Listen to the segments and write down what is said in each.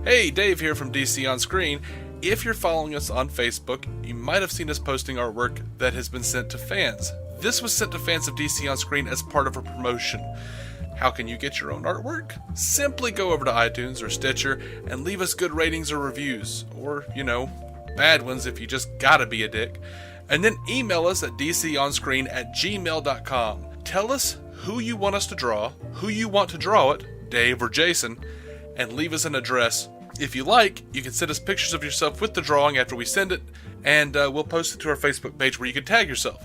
Hey, Dave here from DC On Screen. If you're following us on Facebook, you might have seen us posting artwork that has been sent to fans. This was sent to fans of DC On Screen as part of a promotion. How can you get your own artwork? Simply go over to iTunes or Stitcher and leave us good ratings or reviews. Or, bad ones if you just gotta be a dick. And then email us at dconscreen@gmail.com. Tell us who you want us to draw, who you want to draw it, Dave or Jason, and leave us an address. If you like, you can send us pictures of yourself with the drawing after we send it, and we'll post it to our Facebook page where you can tag yourself.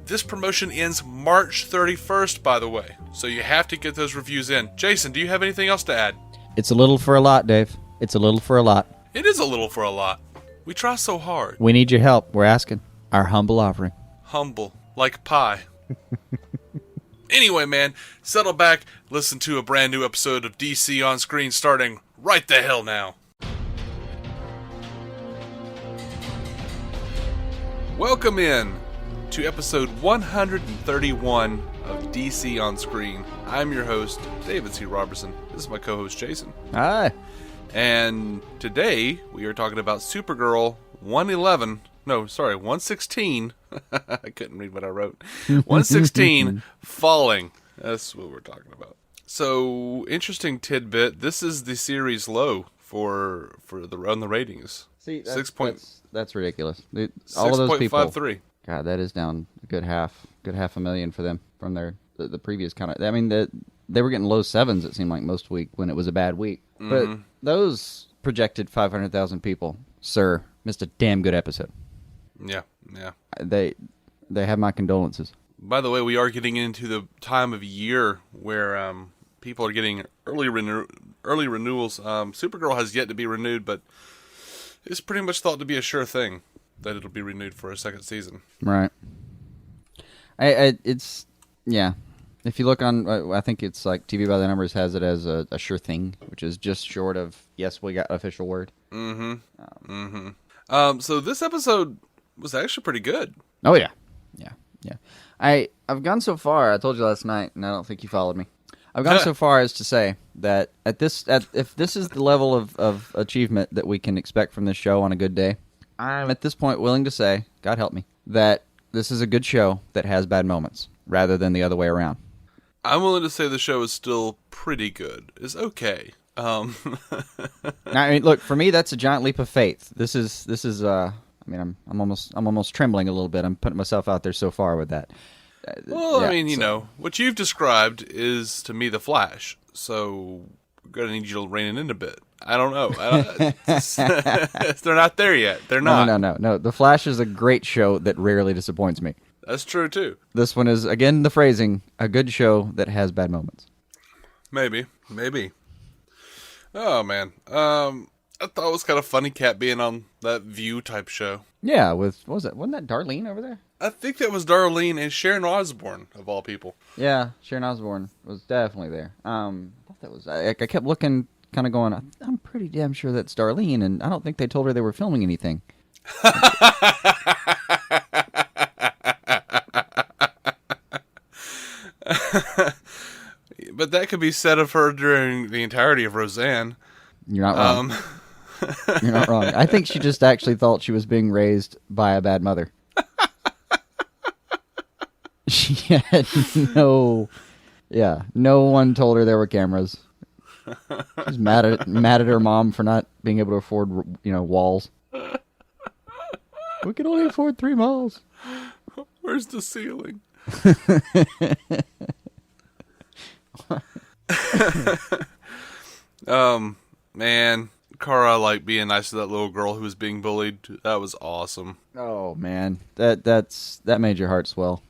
This promotion ends March 31st, by the way, so you have to get those reviews in. Jason, do you have anything else to add? It's a little for a lot, Dave. It's a little for a lot. It is a little for a lot. We try so hard. We need your help. We're asking. Our humble offering. Humble, like pie. Anyway, man, settle back, listen to a brand new episode of DC On Screen starting right the hell now. Welcome in to episode 131 of DC On Screen. I'm your host, David C. Robertson. This is my co-host, Jason. Hi. And today we are talking about Supergirl 116. I couldn't read what I wrote. 116 Falling. That's what we're talking about. So, interesting tidbit. This is the series low for on the ratings. See, that's ridiculous. All of those people. 6.53. God, that is down a good half a million for them from the previous kind of. I mean, they were getting low sevens. It seemed like most week when it was a bad week. Mm-hmm. But those projected 500,000 people, sir, missed a damn good episode. Yeah. They have my condolences. By the way, we are getting into the time of year where people are getting early renewals. Supergirl has yet to be renewed, but it's pretty much thought to be a sure thing that it'll be renewed for a second season. Right. It's If you look on, I think it's like TV by the Numbers has it as a sure thing, which is just short of yes, we got official word. So this episode was actually pretty good. Oh yeah. I've gone so far. I told you last night, and I don't think you followed me. I've gone so far as to say that if this is the level of achievement that we can expect from this show on a good day, I'm at this point willing to say, God help me, that this is a good show that has bad moments rather than the other way around. I'm willing to say the show is still pretty good. It's okay. I mean, look, for me, that's a giant leap of faith. This is. I mean, I'm almost trembling a little bit. I'm putting myself out there so far with that. Well, yeah, I mean, what you've described is to me the Flash. So we're gonna need you to rein it in a bit. I don't know. They're not there yet. They're not. No. The Flash is a great show that rarely disappoints me. That's true too. This one is, again, the phrasing, a good show that has bad moments. Maybe. Oh man. I thought it was kind of funny Cat being on that View type show. Yeah, what was it? Wasn't that Darlene over there? I think that was Darlene and Sharon Osbourne, of all people. Yeah, Sharon Osbourne was definitely there. I thought that was. I kept looking, kind of going, I'm pretty damn sure that's Darlene, and I don't think they told her they were filming anything. But that could be said of her during the entirety of Roseanne. You're not wrong. You're not wrong. I think she just actually thought she was being raised by a bad mother. She had no one told her there were cameras. She's mad at her mom for not being able to afford, walls. We can only afford 3 malls. Where's the ceiling? Man, Kara liked being nice to that little girl who was being bullied. That was awesome. Oh man, that made your heart swell.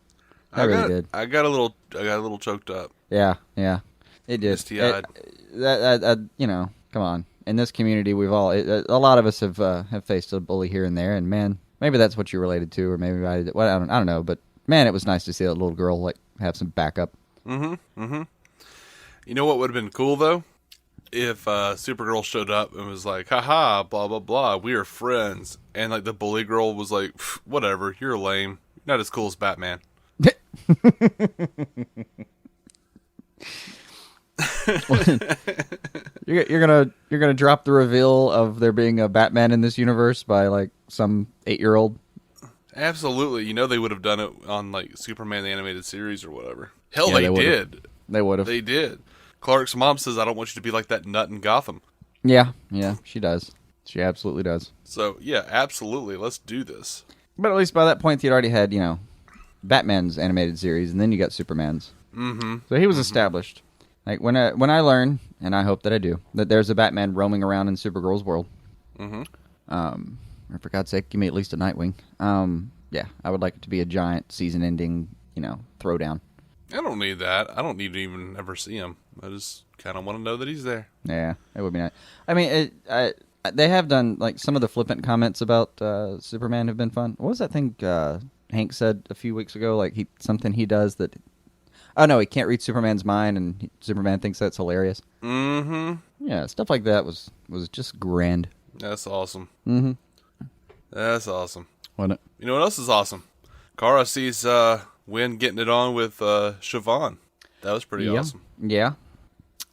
That really did. I got a little choked up. Yeah, it did. Misty-eyed. Come on. In this community, we've all a lot of us have faced a bully here and there, and man, maybe that's what you related to, or maybe I don't know, but man, it was nice to see that little girl have some backup. Mm-hmm. You know what would have been cool though? If Supergirl showed up and was like, haha, blah, blah, blah, we are friends. And the bully girl was like, whatever, you're lame. You're not as cool as Batman. You're gonna drop the reveal of there being a Batman in this universe by like some 8-year-old. Absolutely. You know they would have done it on like Superman the Animated Series or whatever. Hell, yeah, they did. They would have. They did. Clark's mom says, "I don't want you to be like that nut in Gotham." Yeah, she does. She absolutely does. So yeah, absolutely. Let's do this. But at least by that point, you'd already had Batman's animated series, and then you got Superman's. Mm-hmm. So he was established. Like when I learn, and I hope that I do, that there's a Batman roaming around in Supergirl's world. Mm-hmm. Or for God's sake, give me at least a Nightwing. Yeah, I would like it to be a giant season-ending, throwdown. I don't need that. I don't need to even ever see him. I just kind of want to know that he's there. Yeah, it would be nice. I mean, they have done, like, some of the flippant comments about Superman have been fun. What was that thing Hank said a few weeks ago? Like, something he does that... Oh, no, he can't read Superman's mind, and Superman thinks that's hilarious. Mm-hmm. Yeah, stuff like that was just grand. That's awesome. Mm-hmm. That's awesome. Wasn't it? You know what else is awesome? Kara sees Wynn getting it on with Siobhan. That was pretty awesome. Yeah.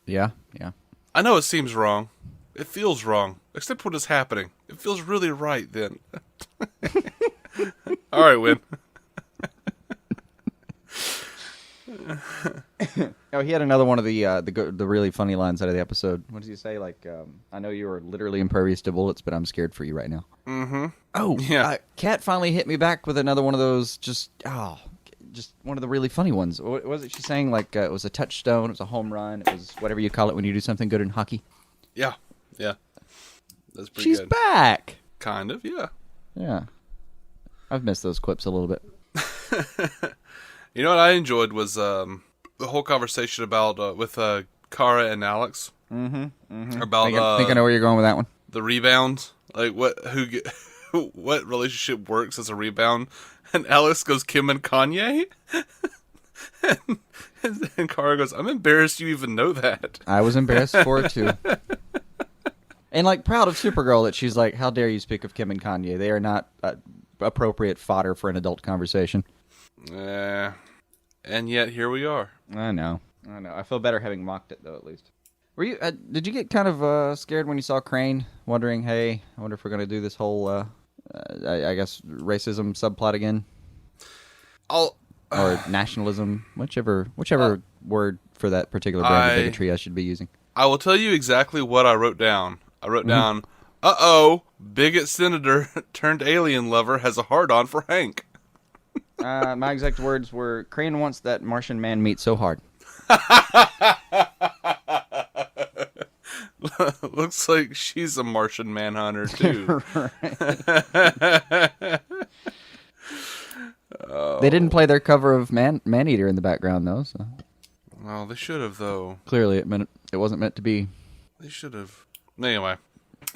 I know it seems wrong. It feels wrong. Except when it's happening. It feels really right then. All right, Wynn. Oh, he had another one of the really funny lines out of the episode. What does he say? Like, I know you are literally impervious to bullets, but I'm scared for you right now. Mm-hmm. Oh, yeah. Kat finally hit me back with another one of those. Just one of the really funny ones. What was it she's saying? Like, it was a touchstone. It was a home run. It was whatever you call it when you do something good in hockey. Yeah. That's pretty good. She's back. Kind of, yeah. Yeah. I've missed those clips a little bit. You know what I enjoyed was the whole conversation about with Kara and Alex. Mm-hmm. About I think I know where you're going with that one. The rebounds, like what relationship works as a rebound, and Alex goes Kim and Kanye, and Kara goes, "I'm embarrassed you even know that." I was embarrassed for it too, and like proud of Supergirl that she's like, "How dare you speak of Kim and Kanye? They are not appropriate fodder for an adult conversation." And yet here we are. I know. I feel better having mocked it, though, at least. Were you? Did you get kind of scared when you saw Crane, wondering, hey, I wonder if we're going to do this whole, I guess, racism subplot again? Or nationalism, whichever word for that particular brand of bigotry I should be using. I will tell you exactly what I wrote down. I wrote down, uh-oh, bigot senator turned alien lover has a hard-on for Hank. My exact words were, Crane wants that Martian man meat so hard. Looks like she's a Martian manhunter, too. They didn't play their cover of Maneater in the background, though. So. Well, they should have, though. Clearly, it wasn't meant to be. They should have. Anyway.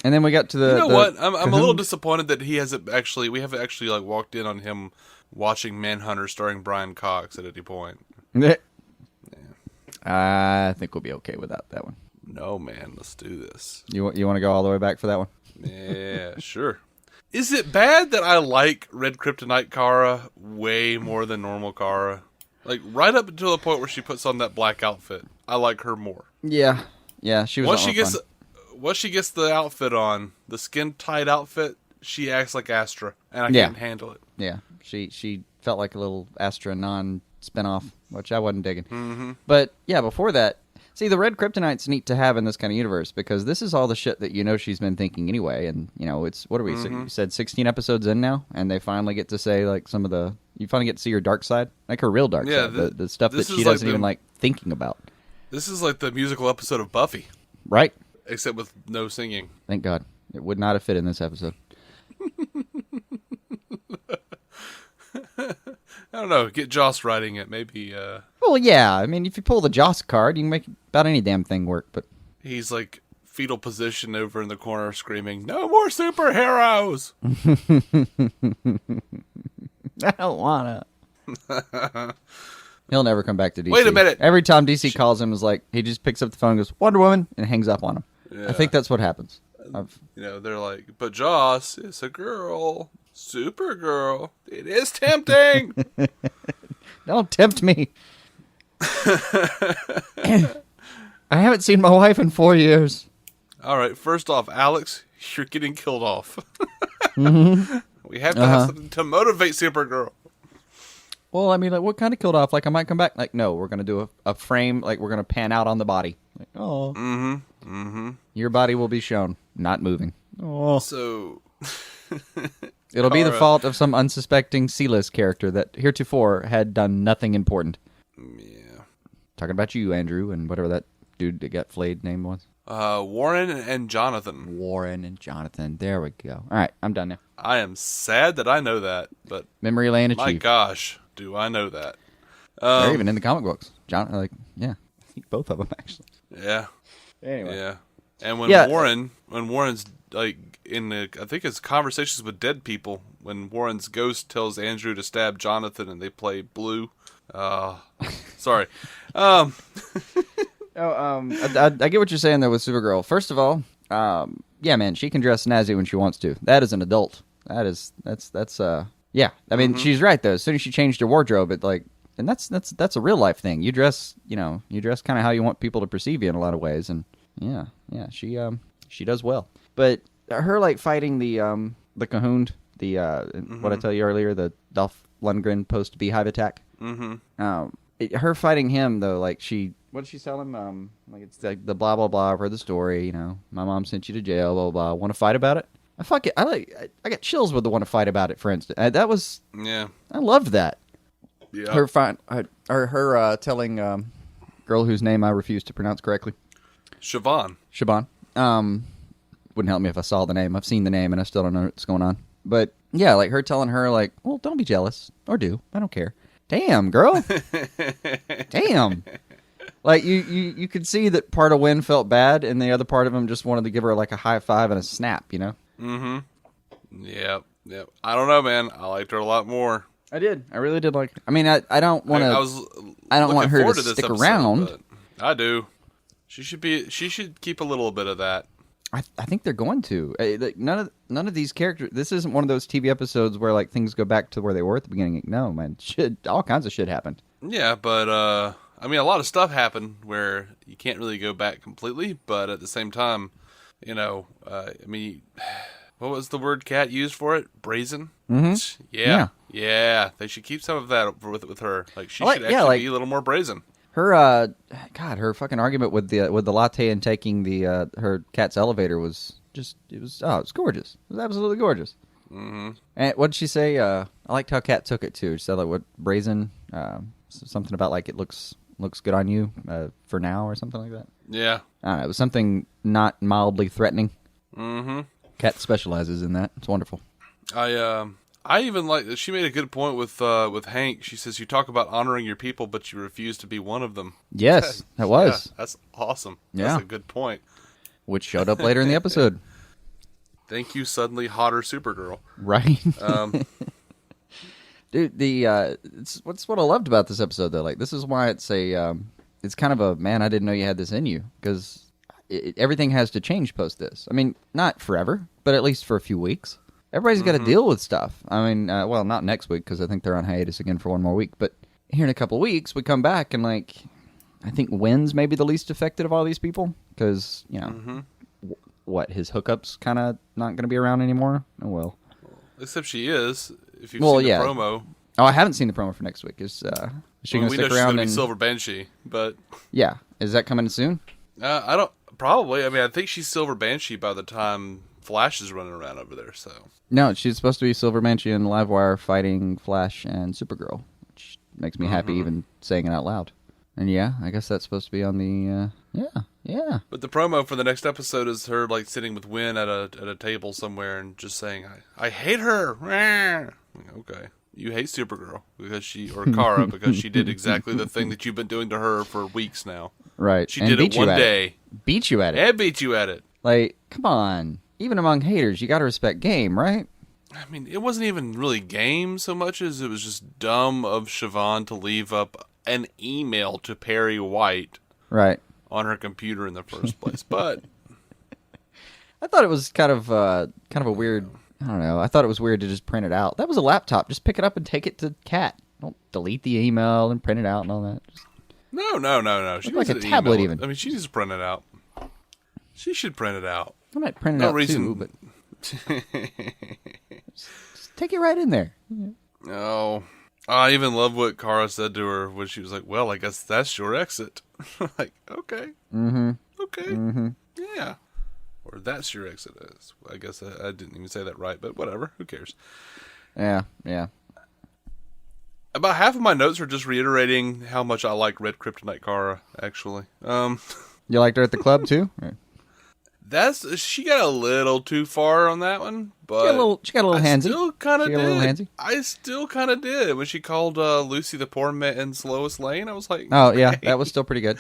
And then we got to the... You know what? I'm a little disappointed that we haven't actually like walked in on him watching Manhunter starring Brian Cox at any point. Yeah. I think we'll be okay without that one. No, man. Let's do this. You want to go all the way back for that one? Yeah, sure. Is it bad that I like Red Kryptonite Kara way more than normal Kara? Like, right up until the point where she puts on that black outfit, I like her more. Yeah, she was Once she gets the outfit on, the skin-tight outfit, she acts like Astra, and I can't handle it. Yeah, she felt like a little Astra non-spinoff, which I wasn't digging. Mm-hmm. But, yeah, before that, see, the Red Kryptonite's neat to have in this kind of universe, because this is all the shit that she's been thinking anyway, and, it's, what are we, you said 16 episodes in now, and they finally get to say, like, you finally get to see her dark side, like her real dark side, the stuff that she doesn't even like thinking about. This is like the musical episode of Buffy. Right. Except with no singing. Thank God. It would not have fit in this episode. I don't know. Get Joss writing it. Maybe. Well, yeah. I mean, if you pull the Joss card, you can make about any damn thing work. But he's like fetal position over in the corner screaming, "No more superheroes!" I don't want to. He'll never come back to DC. Wait a minute. Every time DC calls him, is like, he just picks up the phone and goes, Wonder Woman, and hangs up on him. Yeah. I think that's what happens. They're like, but Joss, it's a girl. Supergirl. It is tempting. Don't tempt me. I haven't seen my wife in 4 years. All right, first off, Alex, you're getting killed off. Mm-hmm. We have to have something to motivate Supergirl. Well, I mean, like, what kind of killed off? Like, I might come back. Like, no, we're going to do a frame. Like, we're going to pan out on the body. Like, oh. Mm-hmm. Mm-hmm. Your body will be shown, not moving. Oh. So... It'll be the fault of some unsuspecting C-list character that heretofore had done nothing important. Yeah. Talking about you, Andrew, and whatever that dude that got flayed name was. Warren and Jonathan. Warren and Jonathan. There we go. All right, I'm done now. I am sad that I know that, but... Memory lane achieved. My gosh, do I know that. They're even in the comic books. John, like, yeah. I think both of them, actually. Yeah. Anyway. Yeah. And when Warren's, like, I think it's Conversations with Dead People, when Warren's ghost tells Andrew to stab Jonathan and they play Blue. Sorry. I get what you're saying there with Supergirl. First of all, yeah, man, she can dress snazzy when she wants to. That is an adult. That's yeah. I mean, she's right though. As soon as she changed her wardrobe, and that's a real life thing. You dress kind of how you want people to perceive you in a lot of ways, and yeah, she does well. But her like fighting the Cahoon, what I tell you earlier, the Dolph Lundgren post beehive attack. Mm-hmm. Her fighting him though, like what did she tell him? Like it's like the blah blah blah for the story. My mom sent you to jail. Blah blah. Want to fight about it? I got chills with the want to fight about it. For instance, that was I loved that. Yeah. Her telling girl whose name I refuse to pronounce correctly. Siobhan. Wouldn't help me if I saw the name. I've seen the name and I still don't know what's going on. But yeah, like her telling her like, well, don't be jealous or do. I don't care. Damn, girl. Damn. Like you could see that part of Wynn felt bad and the other part of him just wanted to give her like a high five and a snap, Mm-hmm. Yep. I don't know, man. I liked her a lot more. I did. I really did like her. I mean, I don't want to. I don't want her to stick around. I do. She should keep a little bit of that. I think they're going to. None of these characters. This isn't one of those TV episodes where like things go back to where they were at the beginning. No, man. All kinds of shit happened. Yeah, but I mean, a lot of stuff happened where you can't really go back completely. But at the same time, I mean, what was the word Kat used for it? Brazen. Mm-hmm. Yeah. They should keep some of that with her. Like she should actually be a little more brazen. Her her fucking argument with the latte and taking her cat's elevator was it's gorgeous. It was absolutely gorgeous. Mm-hmm. And what did she say? I liked how Kat took it too. She said like what brazen, something about like it looks good on you for now or something like that. Yeah, I don't know. It was something not mildly threatening. Mm-hmm. Kat specializes in that. It's wonderful. I even like that she made a good point with Hank. She says you talk about honoring your people, but you refuse to be one of them. Yes, that was. Yeah, that's awesome. Yeah. That's a good point. Which showed up later in the episode. Thank you, suddenly hotter Supergirl. Right. Dude, it's what I loved about this episode though. Like this is why it's it's kind of a man. I didn't know you had this in you because everything has to change post this. I mean, not forever, but at least for a few weeks. Everybody's got to deal with stuff. I mean, well, not next week because I think they're on hiatus again for one more week. But here in a couple of weeks, we come back and like, I think Wynn's maybe the least affected of all these people because his hookups kind of not going to be around anymore. Oh well. Except she is. If you've seen the promo. Oh, I haven't seen the promo for next week. Is she going to stick around? We know she's going to be Silver Banshee, but yeah, is that coming soon? I don't. Probably. I mean, I think she's Silver Banshee by the time Flash is running around over there. So no, she's supposed to be Silver Banshee and Livewire fighting Flash and Supergirl, which makes me happy even saying it out loud. And yeah, I guess that's supposed to be on the yeah. But the promo for the next episode is her like sitting with Wynn at a table somewhere and just saying, "I hate her." Okay, you hate Supergirl or Kara because she did exactly the thing that you've been doing to her for weeks now. Right. She did it one day. Beat you at it. And beat you at it. Like, come on. Even among haters, you got to respect game, right? I mean, it wasn't even really game so much as it was just dumb of Siobhan to leave up an email to Perry White on her computer in the first place. But I thought it was kind of a weird. I don't know. I thought it was weird to just print it out. That was a laptop. Just pick it up and take it to Kat. Don't delete the email and print it out and all that. No. She like a tablet even. I mean, she needs to print it out. She should print it out. I might print it out too, but just take it right in there. No. I even love what Kara said to her when she was like, well, I guess that's your exit. Like, okay. Mm-hmm. Okay. Mm-hmm. Yeah. Or that's your exit. I guess I didn't even say that right, but whatever. Who cares? Yeah. About half of my notes are just reiterating how much I like Red Kryptonite Kara, actually. You liked her at the club, too? Right. She got a little too far on that one, but she got a little handsy. I still kind of did when she called Lucy the poor man's Lois Lane. I was like, oh yeah, that was still pretty good.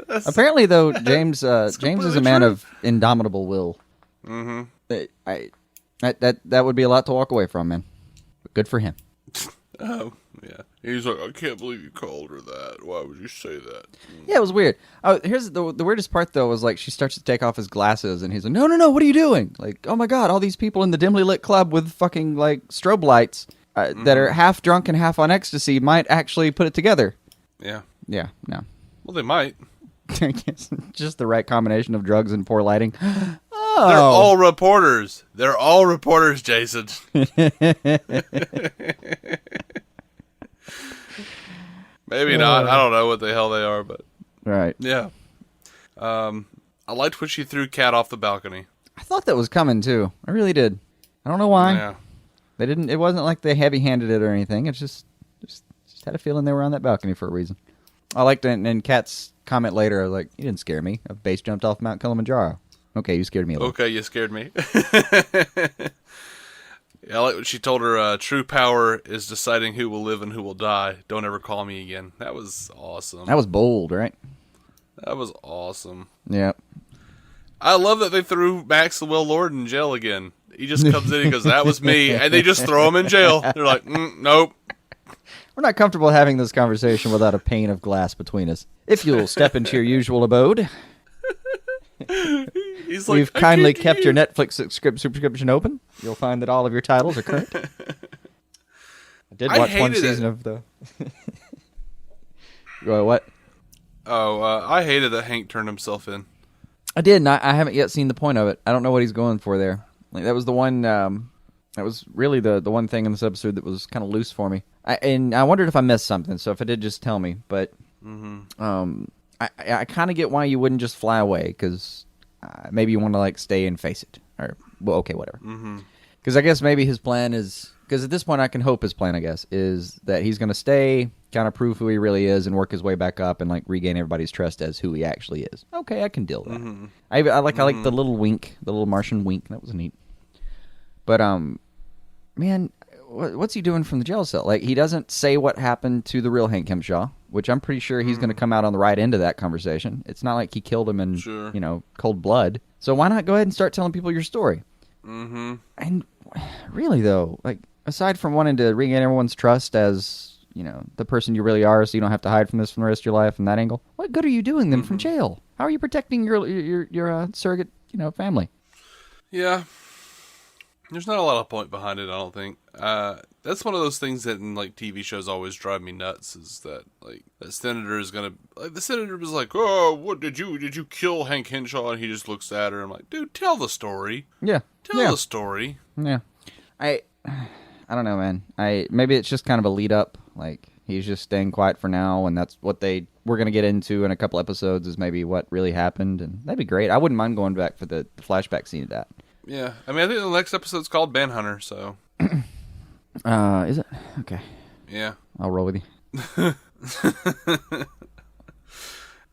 Apparently, though, James is a man of indomitable will. Mm-hmm. That would be a lot to walk away from, man. But good for him. Oh yeah, he's like, I can't believe you called her that. Why would you say that? Yeah, it was weird. Oh, here's the weirdest part though was like she starts to take off his glasses and he's like, no, what are you doing? Like, oh my god, all these people in the dimly lit club with fucking like strobe lights that are half drunk and half on ecstasy might actually put it together. Yeah. Yeah. No. Well, they might. Just the right combination of drugs and poor lighting. Oh. They're all reporters. They're all reporters, Jason. Maybe not. I don't know what the hell they are, but right. Yeah. I liked when she threw Kat off the balcony. I thought that was coming too. I really did. I don't know why. Yeah. They didn't. It wasn't like they heavy-handed it or anything. It's just had a feeling they were on that balcony for a reason. I liked it. And Kat's comment later, I was like, "You didn't scare me. A base jumped off Mount Kilimanjaro." Okay, you scared me a little. Okay, you scared me. Yeah, I like what she told her, true power is deciding who will live and who will die. Don't ever call me again. That was awesome. That was bold, right? That was awesome. Yeah. I love that they threw Maxwell Lord in jail again. He just comes in and goes, that was me. And they just throw him in jail. They're like, nope. We're not comfortable having this conversation without a pane of glass between us. If you'll step into your usual abode. He's like, We've kindly kept your Netflix subscription open. You'll find that all of your titles are current. I did watch one season of the... What? Oh, I hated that Hank turned himself in. I did, and I haven't yet seen the point of it. I don't know what he's going for there. Like that was the one... that was really the one thing in this episode that was kind of loose for me. And I wondered if I missed something, so if I did, just tell me. But I kind of get why you wouldn't just fly away, because maybe you want to like stay and face it. Or, well, okay, whatever. Because I guess maybe his plan is... Because at this point, I can hope his plan, I guess, is that he's going to stay, kind of prove who he really is, and work his way back up and like regain everybody's trust as who he actually is. Okay, I can deal with that. I like the little wink, the little Martian wink. That was neat. But man, what's he doing from the jail cell? Like, he doesn't say what happened to the real Hank Henshaw, which I'm pretty sure he's going to come out on the right end of that conversation. It's not like he killed him in cold blood. So why not go ahead and start telling people your story? And really though, like, aside from wanting to regain everyone's trust as, the person you really are, so you don't have to hide from this from the rest of your life from that angle, what good are you doing then from jail? How are you protecting your surrogate, family? Yeah. There's not a lot of point behind it, I don't think. That's one of those things that in like TV shows always drive me nuts, is that like that senator is gonna, like, the senator was like, oh, what did you kill Hank Henshaw? And he just looks at her and I'm like, dude, tell the story. Yeah. Tell the story. Yeah. I don't know, man. Maybe it's just kind of a lead up. Like, he's just staying quiet for now, and that's what we're going to get into in a couple episodes, is maybe what really happened, and that'd be great. I wouldn't mind going back for the flashback scene of that. Yeah. I mean, I think the next episode's called Manhunter, so. Is it? Okay. Yeah. I'll roll with you. I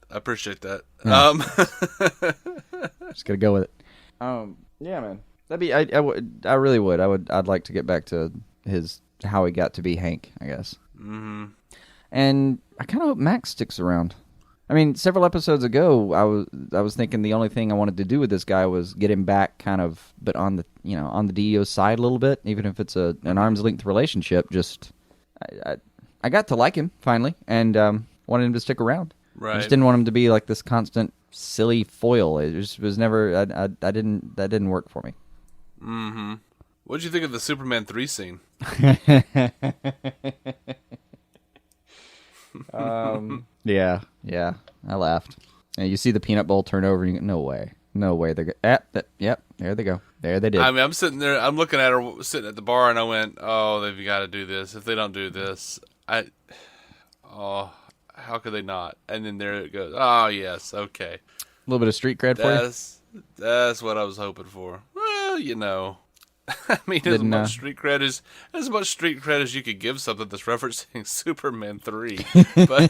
appreciate that. Yeah. Just gotta go with it. Yeah, man. That'd be. I really would. I'd like to get back to how he got to be Hank, I guess. And I kind of hope Max sticks around. I mean, several episodes ago, I was thinking the only thing I wanted to do with this guy was get him back, kind of, but on the on the DEO side a little bit, even if it's an arm's length relationship. Just I got to like him finally, and wanted him to stick around. Right. I just didn't want him to be like this constant silly foil. It just was never. That didn't work for me. What'd you think of the Superman 3 scene? Yeah, I laughed. And you see the peanut bowl turn over, and you go, no way. They're yep, there they go. There they did. I mean, I'm sitting there, I'm looking at her sitting at the bar, and I went, oh, they've got to do this. If they don't do this, how could they not? And then there it goes. Oh, yes, okay. A little bit of street cred for you? That's what I was hoping for. Well, you know. I mean, as much street cred as you could give something that's referencing Superman 3. But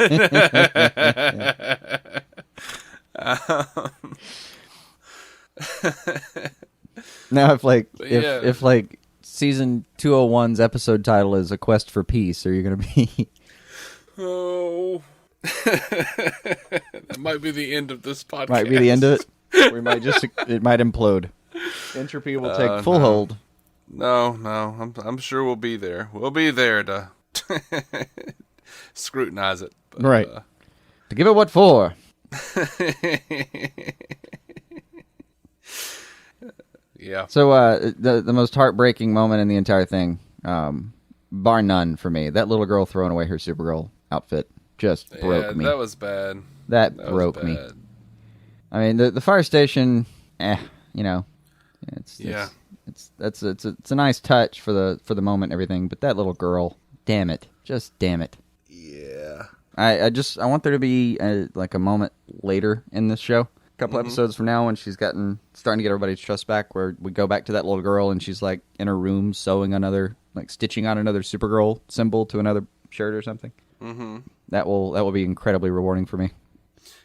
now, if season 201's episode title is A Quest for Peace, are you going to be? Oh, that might be the end of this podcast. Might be the end of it. We might it might implode. Entropy will take full hold. No, I'm sure we'll be there. We'll be there to scrutinize it. But, right. To give it what for? Yeah. So the most heartbreaking moment in the entire thing, bar none for me, that little girl throwing away her Supergirl outfit just broke me. That was bad. That broke me. I mean, the fire station, you know, it's a nice touch for the moment and everything, but that little girl, damn it. Yeah. I want there to be like a moment later in this show, a couple episodes from now, when she's starting to get everybody's trust back, where we go back to that little girl and she's like in her room stitching on another Supergirl symbol to another shirt or something. Mm-hmm. That will be incredibly rewarding for me.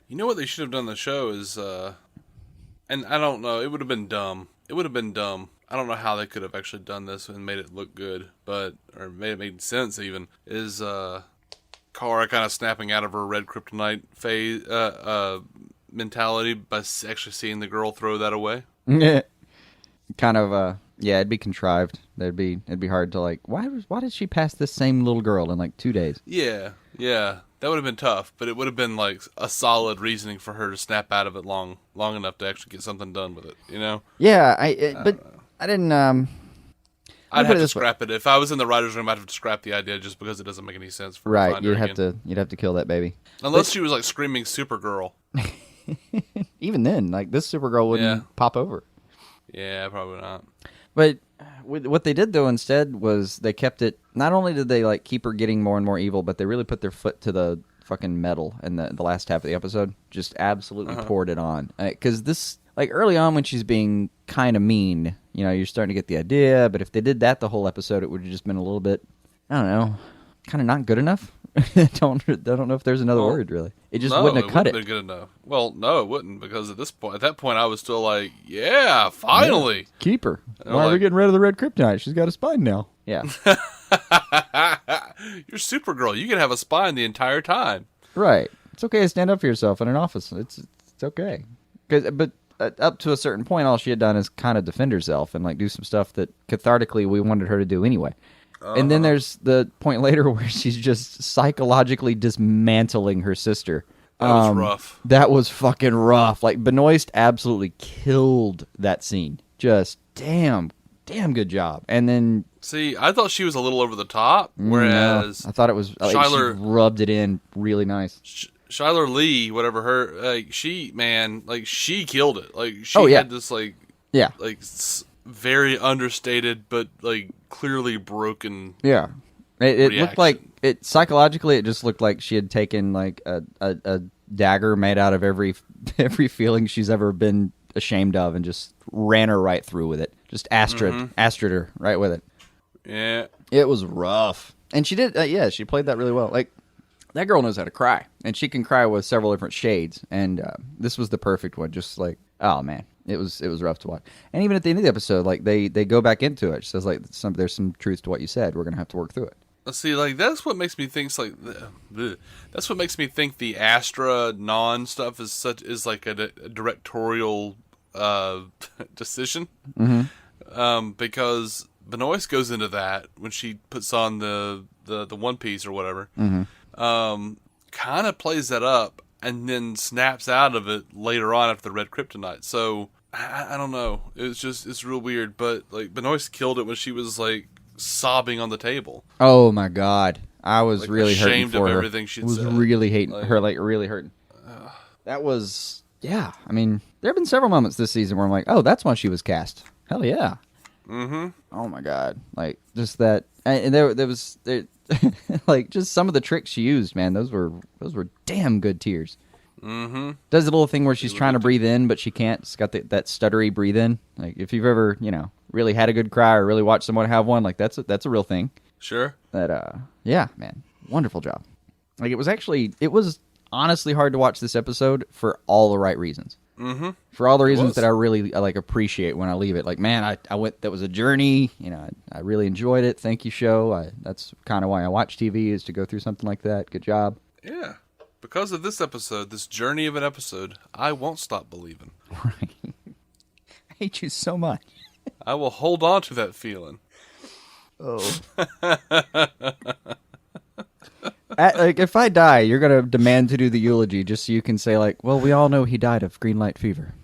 You know what they should have done in the show is, and I don't know, it would have been dumb. I don't know how they could have actually done this and made it look good, or made sense even, is Kara kind of snapping out of her red kryptonite phase, mentality by actually seeing the girl throw that away. Kind of, it'd be contrived. It'd be hard to like, why did she pass this same little girl in like 2 days? Yeah. That would have been tough, but it would have been like a solid reasoning for her to snap out of it long enough to actually get something done with it, you know? Yeah, but I didn't, I'd have to scrap it. If I was in the writer's room, I'd have to scrap the idea just because it doesn't make any sense for her to find her again. You'd have to kill that baby. Unless she was like screaming Supergirl. Even then, like this Supergirl wouldn't pop over. Yeah, probably not. But what they did though instead was they kept it. Not only did they like keep her getting more and more evil, but they really put their foot to the fucking metal in the last half of the episode. Just absolutely poured it on. Because this, like early on when she's being kind of mean, you know, you're starting to get the idea. But if they did that the whole episode, it would have just been a little bit, I don't know, kind of not good enough. I don't know if there's another word really. It just wouldn't have cut it. Been good enough. Well, no, it wouldn't, because at that point, I was still like, yeah, finally, yeah, keep her. Why are we getting rid of the red kryptonite? She's got a spine now. Yeah. You're Supergirl. You can have a spine the entire time. Right. It's okay to stand up for yourself in an office. It's okay. But up to a certain point, all she had done is kind of defend herself and like do some stuff that cathartically we wanted her to do anyway. And then there's the point later where she's just psychologically dismantling her sister. That was rough. That was fucking rough. Like, Benoist absolutely killed that scene. Just damn good job. And then... See, I thought she was a little over the top, whereas... No, I thought it was... Shyler, she rubbed it in really nice. Shyler Lee, whatever her... she killed it. Like, she had this, like... Yeah. Like... very understated, but like clearly broken. Yeah, it looked like it psychologically. It just looked like she had taken like a dagger made out of every feeling she's ever been ashamed of, and just ran her right through with it. Just astered her right with it. Yeah, it was rough, and she did. She played that really well. Like that girl knows how to cry, and she can cry with several different shades. And this was the perfect one. Just like, oh man. It was rough to watch. And even at the end of the episode, like they go back into it. She says like there's some truth to what you said. We're gonna have to work through it. See, like that's what makes me think that's what makes me think the Astra non stuff is like a directorial decision. Mm-hmm. Because Benoist goes into that when she puts on the one piece or whatever. Mm-hmm. Kind of plays that up. And then snaps out of it later on after the red kryptonite. So, I don't know. It's real weird. But, like, Benoist killed it when she was, like, sobbing on the table. Oh, my God. I was like really hurting ashamed for of her. everything she'd was said. really hating her, like really hurting. That was, yeah. I mean, there have been several moments this season where I'm like, oh, that's why she was cast. Hell yeah. Mm-hmm. Oh my god, like just that, and there was like just some of the tricks she used, man. Those were damn good tears. Mm-hmm. Does the little thing where she's trying to breathe in, but she can't. It's got that stuttery breathe in. Like if you've ever, really had a good cry or really watched someone have one, like that's a real thing. Sure. That yeah, man, wonderful job. Like it was honestly hard to watch this episode for all the right reasons. Mm-hmm. For all the reasons that I really like appreciate when I leave it. Like, man, I went. That was a journey. I really enjoyed it. Thank you, show. That's kind of why I watch TV, is to go through something like that. Good job. Yeah. Because of this episode, this journey of an episode, I won't stop believing. Right. I hate you so much. I will hold on to that feeling. Oh. Like, if I die, you're going to demand to do the eulogy just so you can say, like, well, we all know he died of green light fever.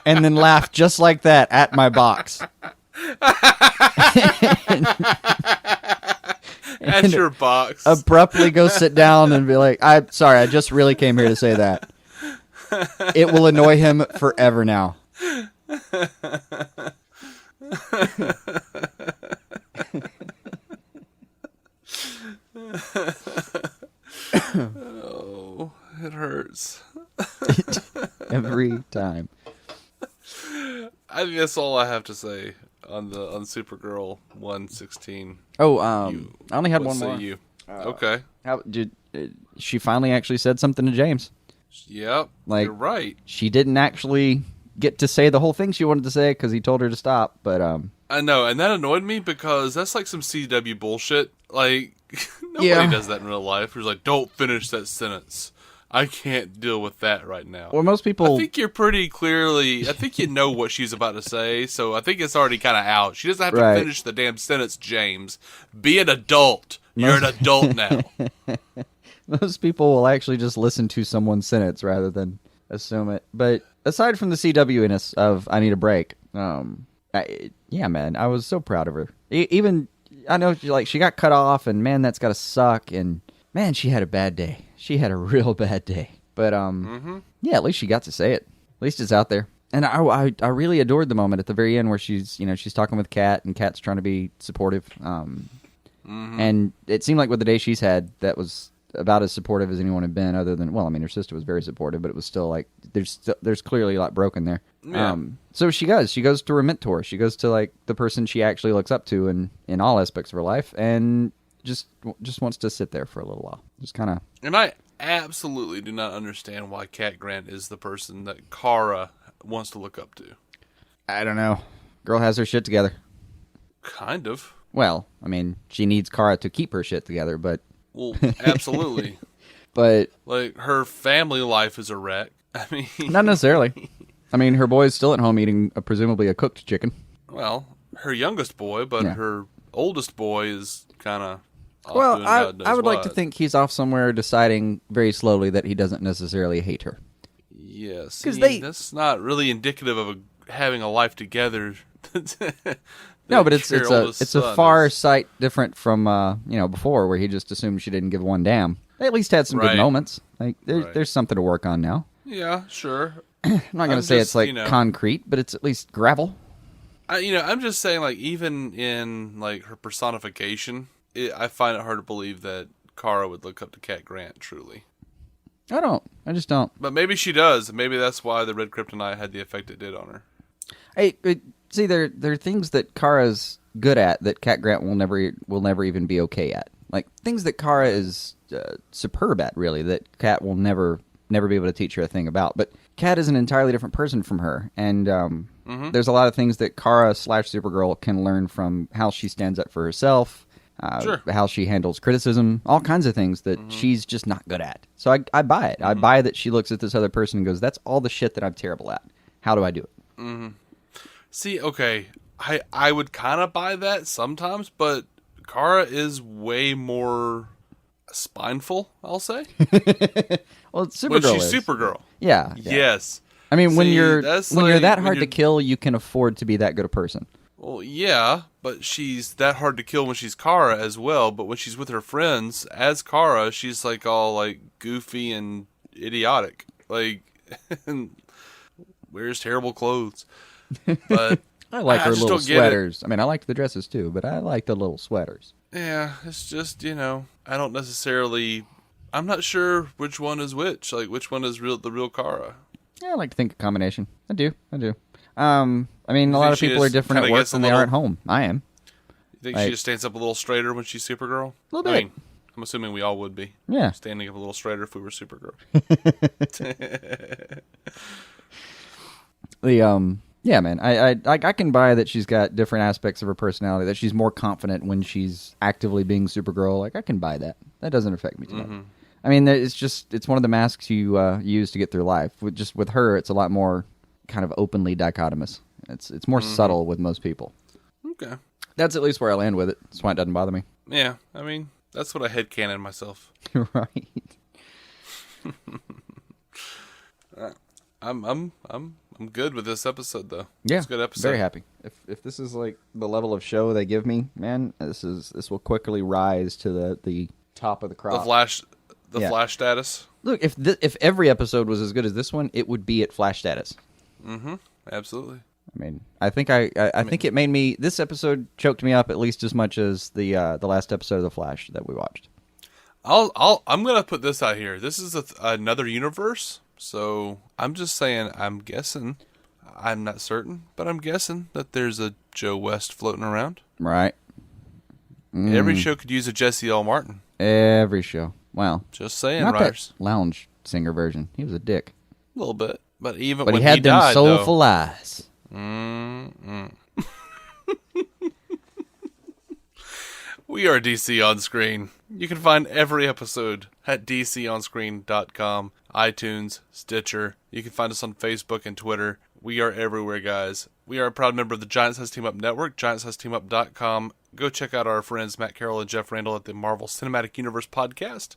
And then laugh just like that at my box. At your box. Abruptly go sit down and be like, I'm sorry, I just really came here to say that. It will annoy him forever now. Oh, it hurts. Every time. I think that's all I have to say on Supergirl 1/16. Oh, I only had one more. You. Okay. How did she finally actually said something to James? Yep. Like, you're right. She didn't actually get to say the whole thing she wanted to say because he told her to stop. But I know, and that annoyed me because that's like some CW bullshit. Like, nobody does that in real life. Who's like, don't finish that sentence. I can't deal with that right now. Well, most people... I think you're pretty clearly... I think you know what she's about to say, so I think it's already kind of out. She doesn't have to finish the damn sentence, James. Be an adult. You're an adult now. Most people will actually just listen to someone's sentence rather than assume it. But aside from the CW-ness of I need a break, yeah, man, I was so proud of her. Even, I know, she got cut off, and man, that's gotta suck, and man, she had a bad day. She had a real bad day. But, yeah, at least she got to say it. At least it's out there. And I really adored the moment at the very end where she's talking with Kat, and Kat's trying to be supportive. And it seemed like with the day she's had, that was about as supportive as anyone had been, other than, well, I mean, her sister was very supportive, but it was still like, there's clearly a lot broken there. Yeah. So she goes to her mentor. She goes to, like, the person she actually looks up to in all aspects of her life, and just wants to sit there for a little while. Just kind of... And I absolutely do not understand why Cat Grant is the person that Kara wants to look up to. I don't know. Girl has her shit together. Kind of. Well, I mean, she needs Kara to keep her shit together, but... Well, absolutely. But... Like, her family life is a wreck. I mean... Not necessarily. I mean, her boy's still at home eating presumably a cooked chicken. Well, her youngest boy, but her oldest boy is kind of... Well, I would like to think he's off somewhere deciding very slowly that he doesn't necessarily hate her. Yes, that's not really indicative of having a life together. No, but it's a far sight different from before, where he just assumed she didn't give one damn. They at least had some good moments. Like there's something to work on now. Yeah, sure. I'm not going to say it's like concrete, but it's at least gravel. I'm just saying, like, even in like her personification, I find it hard to believe that Kara would look up to Cat Grant truly. I just don't. But maybe she does. Maybe that's why the red kryptonite had the effect it did on her. See, there are things that Kara's good at that Cat Grant will never even be okay at. Like things that Kara is superb at, really, that Cat will never be able to teach her a thing about. But Cat is an entirely different person from her, and there's a lot of things that Kara / Supergirl can learn from how she stands up for herself. How she handles criticism, all kinds of things that she's just not good at. So I buy it. I buy that she looks at this other person and goes, that's all the shit that I'm terrible at. How do I do it? See, okay, I would kind of buy that sometimes, but Kara is way more spineful, I'll say. Well, Supergirl when she's Supergirl. Yeah. Yes. I mean, when you're that hard to kill, you can afford to be that good a person. Well, yeah, but she's that hard to kill when she's Kara as well. But when she's with her friends as Kara, she's like all like goofy and idiotic, like and wears terrible clothes. But I like her little sweaters. I mean, I liked the dresses too, but I like the little sweaters. Yeah, it's just, I don't necessarily. I'm not sure which one is which. Like, which one is the real Kara? Yeah, I like to think a combination. I do. I mean, a lot of people are different at work than they are at home. I am. You think she just stands up a little straighter when she's Supergirl? A little bit. I mean, I'm assuming we all would be. Yeah. Standing up a little straighter if we were Supergirl. Yeah, man. I can buy that she's got different aspects of her personality, that she's more confident when she's actively being Supergirl. Like, I can buy that. That doesn't affect me too much. I mean, it's one of the masks you use to get through life. With her, it's a lot more kind of openly dichotomous. It's more subtle with most people. Okay. That's at least where I land with it. That's why it doesn't bother me. Yeah, I mean, that's what I headcanon myself. Right. I'm good with this episode though. Yeah, it's a good episode. Very happy. If this is like the level of show they give me, man, this will quickly rise to the top of the crop. The Flash status. Look, if every episode was as good as this one, it would be at Flash status. Mm-hmm. Absolutely. I mean, I think think it made me. This episode choked me up at least as much as the last episode of the Flash that we watched. I'm gonna put this out here. This is another universe. So I'm just saying, I'm guessing, I'm not certain, but I'm guessing that there's a Joe West floating around. Right. Every show could use a Jesse L. Martin. Every show. Well, just saying, not writers. That lounge singer version. He was a dick. A little bit, but even but when he had them died, soulful eyes. We are DC On Screen. You can find every episode at dconscreen.com, iTunes, Stitcher. You can find us on Facebook and Twitter. We are everywhere, guys. We are a proud member of the Giants Has Team Up Network, giantshasteamup.com. Go check out our friends Matt Carroll and Jeff Randall at the Marvel Cinematic Universe podcast.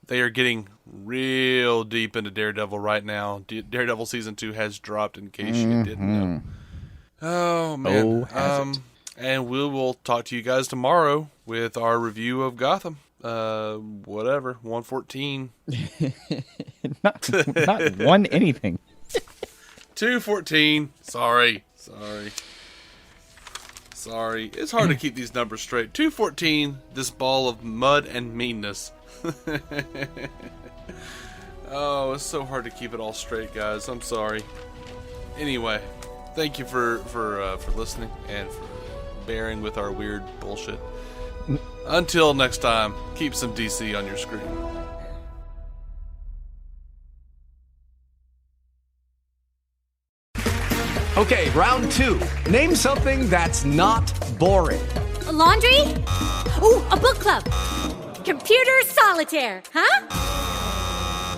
They are getting real deep into Daredevil right now. Daredevil Season 2 has dropped, in case you didn't know. Oh, man. And we will talk to you guys tomorrow with our review of Gotham. Whatever, 114. not one anything. 214. Sorry. It's hard to keep these numbers straight. 214, this ball of mud and meanness. Oh, it's so hard to keep it all straight, guys. I'm sorry. Anyway, thank you for listening and for bearing with our weird bullshit. Until next time, keep some DC on your screen. Okay, round 2. Name something that's not boring. A laundry? Ooh, a book club. Computer solitaire, huh?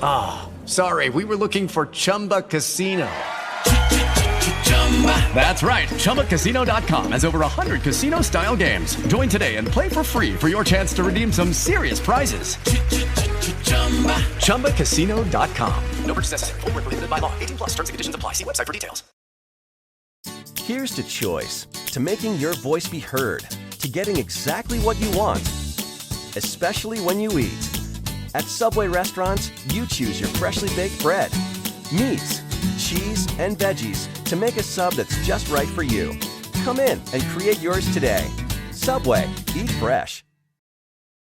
Ah, sorry, we were looking for Chumba Casino. That's right, ChumbaCasino.com has over 100 casino-style games. Join today and play for free for your chance to redeem some serious prizes. ChumbaCasino.com. No purchase necessary. Void where prohibited by law. 18+ terms and conditions apply. See website for details. Here's to choice, to making your voice be heard, to getting exactly what you want, especially when you eat. At Subway restaurants, you choose your freshly baked bread, meats, cheese, and veggies to make a sub that's just right for you. Come in and create yours today. Subway, eat fresh.